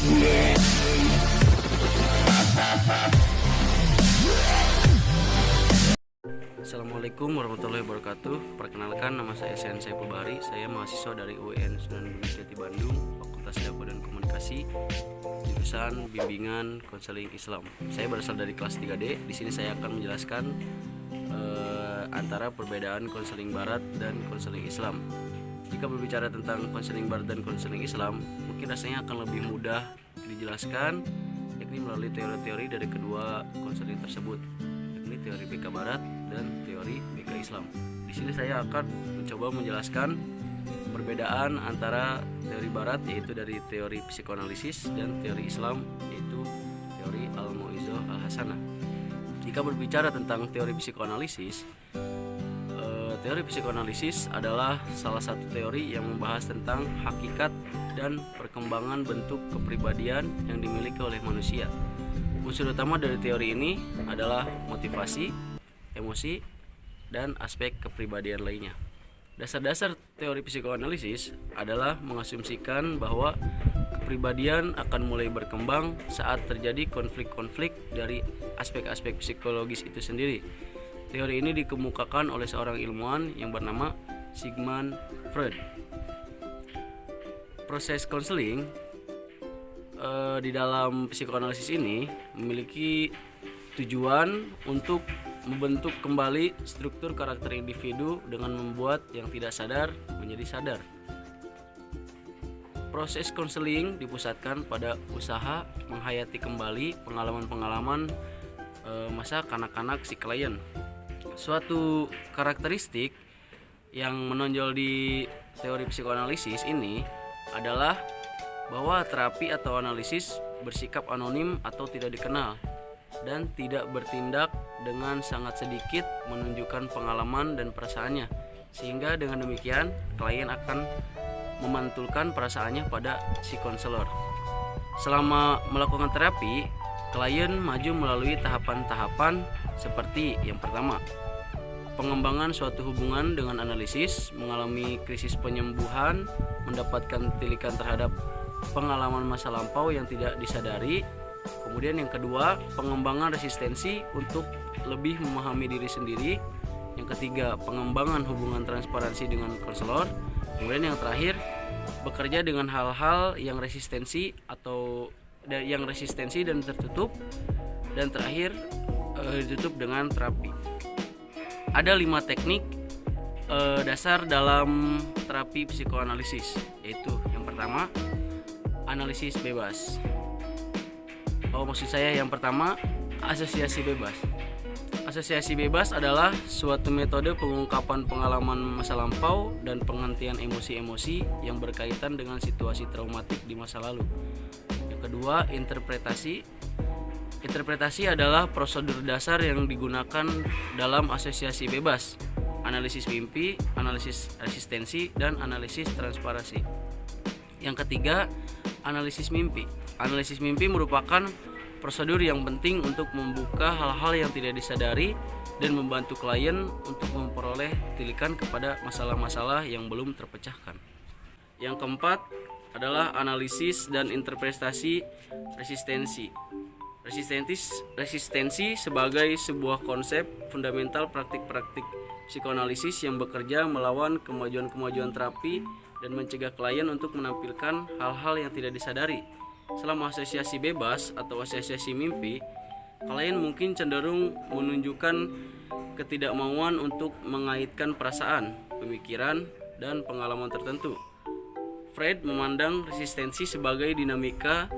Assalamualaikum warahmatullahi wabarakatuh. Perkenalkan, nama saya Sen Saiful Bahri. Saya mahasiswa dari UIN Sunan Gunung Jati Bandung, Fakultas Dakwah dan Komunikasi, jurusan Bimbingan Konseling Islam. Saya berasal dari kelas 3D. Di sini saya akan menjelaskan antara perbedaan konseling barat dan konseling Islam. Jika berbicara tentang konseling barat dan konseling Islam, mungkin rasanya akan lebih mudah dijelaskan, yakni melalui teori-teori dari kedua konseling tersebut, yakni teori BK Barat dan teori BK Islam. Di sini saya akan mencoba menjelaskan perbedaan antara teori Barat, yaitu dari teori psikoanalisis, dan teori Islam, yaitu teori Al-Mau'izah Al-Hasanah. Jika berbicara tentang teori psikoanalisis, teori psikoanalisis adalah salah satu teori yang membahas tentang hakikat dan perkembangan bentuk kepribadian yang dimiliki oleh manusia. Unsur utama dari teori ini adalah motivasi, emosi, dan aspek kepribadian lainnya. Dasar-dasar teori psikoanalisis adalah mengasumsikan bahwa kepribadian akan mulai berkembang saat terjadi konflik-konflik dari aspek-aspek psikologis itu sendiri. Teori ini dikemukakan oleh seorang ilmuwan yang bernama Sigmund Freud. Proses konseling di dalam psikoanalisis ini memiliki tujuan untuk membentuk kembali struktur karakter individu dengan membuat yang tidak sadar menjadi sadar. Proses konseling dipusatkan pada usaha menghayati kembali pengalaman-pengalaman masa kanak-kanak si klien. Suatu karakteristik yang menonjol di teori psikoanalisis ini adalah bahwa terapi atau analisis bersikap anonim atau tidak dikenal dan tidak bertindak dengan sangat sedikit menunjukkan pengalaman dan perasaannya, sehingga dengan demikian klien akan memantulkan perasaannya pada si konselor. Selama melakukan terapi, klien maju melalui tahapan-tahapan seperti yang pertama, pengembangan suatu hubungan dengan analisis, mengalami krisis penyembuhan, mendapatkan tilikan terhadap pengalaman masa lampau yang tidak disadari. Kemudian yang kedua, pengembangan resistensi untuk lebih memahami diri sendiri. Yang ketiga, pengembangan hubungan transparansi dengan konselor. Kemudian yang terakhir, bekerja dengan hal-hal yang resistensi dan tertutup. Dan terakhir, ditutup dengan terapi. Ada 5 teknik dasar dalam terapi psikoanalisis, yaitu yang pertama, analisis bebas. Yang pertama, asosiasi bebas. Asosiasi bebas adalah suatu metode pengungkapan pengalaman masa lampau dan penghentian emosi-emosi yang berkaitan dengan situasi traumatik di masa lalu. Yang kedua, interpretasi. Interpretasi adalah prosedur dasar yang digunakan dalam asosiasi bebas, analisis mimpi, analisis resistensi, dan analisis transparansi. Yang ketiga, analisis mimpi. Analisis mimpi merupakan prosedur yang penting untuk membuka hal-hal yang tidak disadari dan membantu klien untuk memperoleh tilikan kepada masalah-masalah yang belum terpecahkan. Yang keempat adalah analisis dan interpretasi resistensi. Resistensi sebagai sebuah konsep fundamental praktik-praktik psikoanalisis yang bekerja melawan kemajuan-kemajuan terapi dan mencegah klien untuk menampilkan hal-hal yang tidak disadari. Selama asosiasi bebas atau asosiasi mimpi, klien mungkin cenderung menunjukkan ketidakmauan untuk mengaitkan perasaan, pemikiran, dan pengalaman tertentu. Freud memandang resistensi sebagai dinamika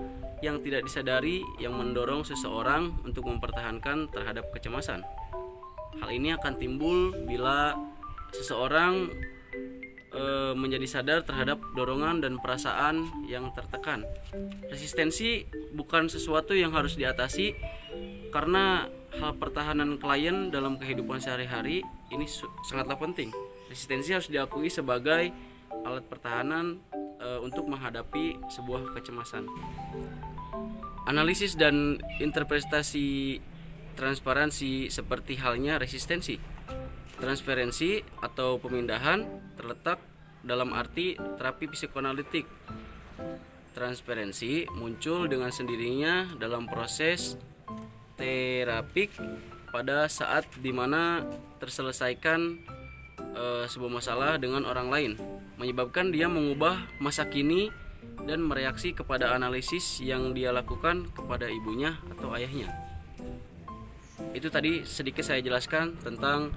yang tidak disadari yang mendorong seseorang untuk mempertahankan terhadap kecemasan. Hal ini akan timbul bila seseorang menjadi sadar terhadap dorongan dan perasaan yang tertekan. Resistensi bukan sesuatu yang harus diatasi, karena hal pertahanan klien dalam kehidupan sehari-hari ini sangatlah penting. Resistensi harus diakui sebagai alat pertahanan untuk menghadapi sebuah kecemasan. Analisis dan interpretasi transparansi seperti halnya resistensi. Transferensi atau pemindahan terletak dalam arti terapi psikoanalitik. transparansi muncul dengan sendirinya dalam proses terapik pada saat dimana terselesaikan sebuah masalah dengan orang lain, menyebabkan dia mengubah masa kini dan mereaksi kepada analisis yang dia lakukan kepada ibunya atau ayahnya. Itu tadi sedikit saya jelaskan tentang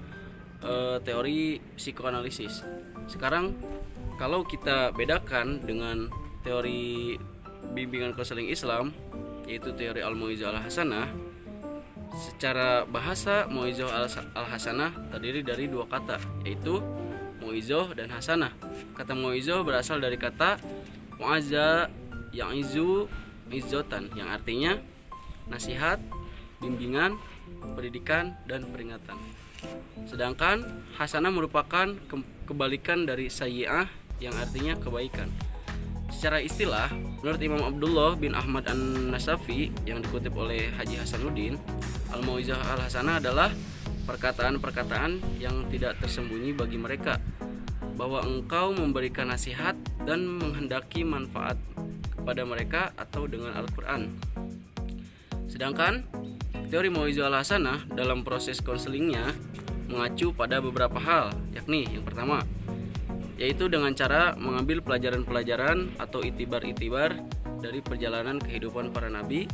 teori psikoanalisis. Sekarang kalau kita bedakan dengan teori bimbingan konseling Islam, yaitu teori Al-Mau'izah Al-Hasanah, secara bahasa Mau'izah Al-Hasanah terdiri dari dua kata, yaitu Mau'izah dan Hasanah. Kata Mau'izah berasal dari kata Mu'azza ya'izu izzatan, yang artinya nasihat, bimbingan, pendidikan, dan peringatan. Sedangkan Hasanah merupakan kebalikan dari sayyi'ah, yang artinya kebaikan. Secara istilah, menurut Imam Abdullah bin Ahmad An-Nasafi yang dikutip oleh Haji Hasanuddin, Al-Mau'izah Al-Hasanah adalah perkataan-perkataan yang tidak tersembunyi bagi mereka, bahwa engkau memberikan nasihat dan menghendaki manfaat kepada mereka atau dengan Al-Quran. Sedangkan teori Mau'izah Al-Hasanah dalam proses konselingnya mengacu pada beberapa hal, yakni yang pertama, yaitu dengan cara mengambil pelajaran-pelajaran atau itibar-itibar dari perjalanan kehidupan para nabi,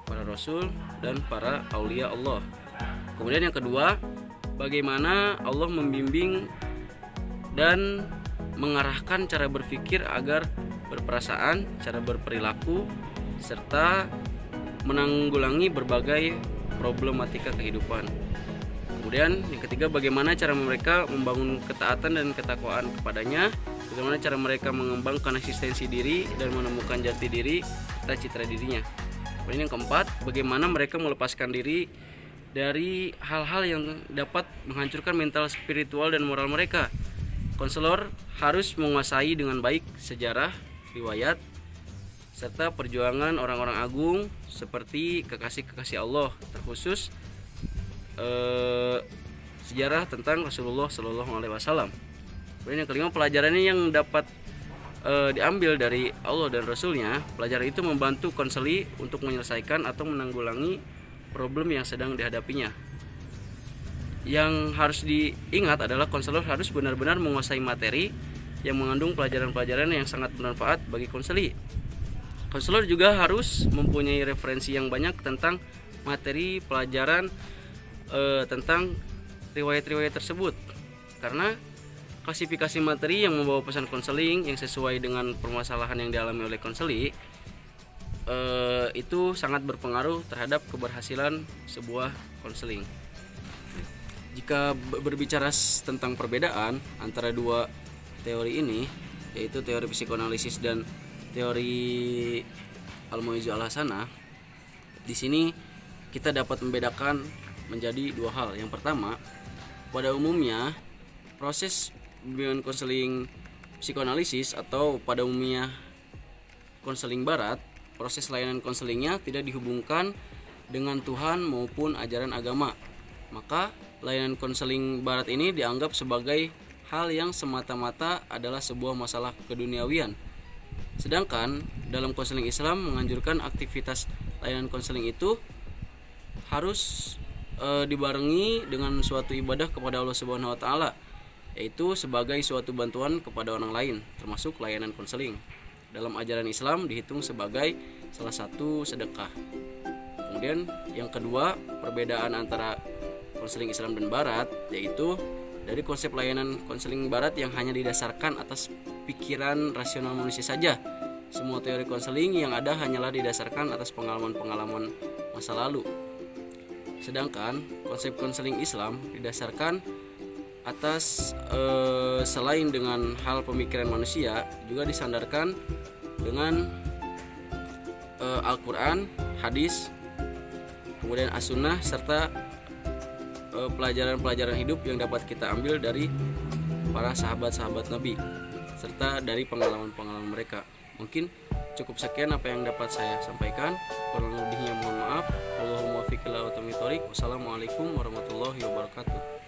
para rasul, dan para aulia Allah. Kemudian yang kedua, bagaimana Allah membimbing dan mengarahkan cara berpikir agar berperasaan, cara berperilaku, serta menanggulangi berbagai problematika kehidupan. Kemudian yang ketiga, bagaimana cara mereka membangun ketaatan dan ketakwaan kepadanya, bagaimana cara mereka mengembangkan eksistensi diri dan menemukan jati diri serta citra dirinya. Kemudian yang keempat, bagaimana mereka melepaskan diri dari hal-hal yang dapat menghancurkan mental, spiritual, dan moral mereka. Konselor harus menguasai dengan baik sejarah, riwayat, serta perjuangan orang-orang agung seperti kekasih-kekasih Allah, terkhusus sejarah tentang Rasulullah Shallallahu Alaihi Wasallam. Kemudian yang kelima, pelajarannya yang dapat diambil dari Allah dan Rasulnya. Pelajaran itu membantu konseli untuk menyelesaikan atau menanggulangi problem yang sedang dihadapinya. Yang harus diingat adalah konselor harus benar-benar menguasai materi yang mengandung pelajaran-pelajaran yang sangat bermanfaat bagi konseli. Konselor juga harus mempunyai referensi yang banyak tentang materi pelajaran tentang riwayat-riwayat tersebut, karena klasifikasi materi yang membawa pesan konseling yang sesuai dengan permasalahan yang dialami oleh konseli itu sangat berpengaruh terhadap keberhasilan sebuah konseling. Jika berbicara tentang perbedaan antara dua teori ini, yaitu teori psikoanalisis dan teori Al-Mau'izah Al-Hasanah, di sini kita dapat membedakan menjadi dua hal. Yang pertama, pada umumnya proses bimbingan konseling psikoanalisis atau pada umumnya konseling barat, proses layanan konselingnya tidak dihubungkan dengan Tuhan maupun ajaran agama. Maka layanan konseling barat ini dianggap sebagai hal yang semata-mata adalah sebuah masalah keduniawian. Sedangkan dalam konseling Islam menganjurkan aktivitas layanan konseling itu harus dibarengi dengan suatu ibadah kepada Allah Subhanahu wa taala, yaitu sebagai suatu bantuan kepada orang lain, termasuk layanan konseling. Dalam ajaran Islam dihitung sebagai salah satu sedekah. Kemudian yang kedua, perbedaan antara konseling Islam dan barat, yaitu dari konsep layanan konseling barat yang hanya didasarkan atas pikiran rasional manusia saja. Semua teori konseling yang ada hanyalah didasarkan atas pengalaman-pengalaman masa lalu. Sedangkan konsep konseling Islam didasarkan atas selain dengan hal pemikiran manusia, juga disandarkan dengan Al-Quran, hadis, kemudian as-sunnah, serta pelajaran-pelajaran hidup yang dapat kita ambil dari para sahabat-sahabat Nabi serta dari pengalaman-pengalaman mereka. Mungkin cukup sekian apa yang dapat saya sampaikan. Kurang lebihnya mohon maaf. Wassalamualaikum warahmatullahi wabarakatuh.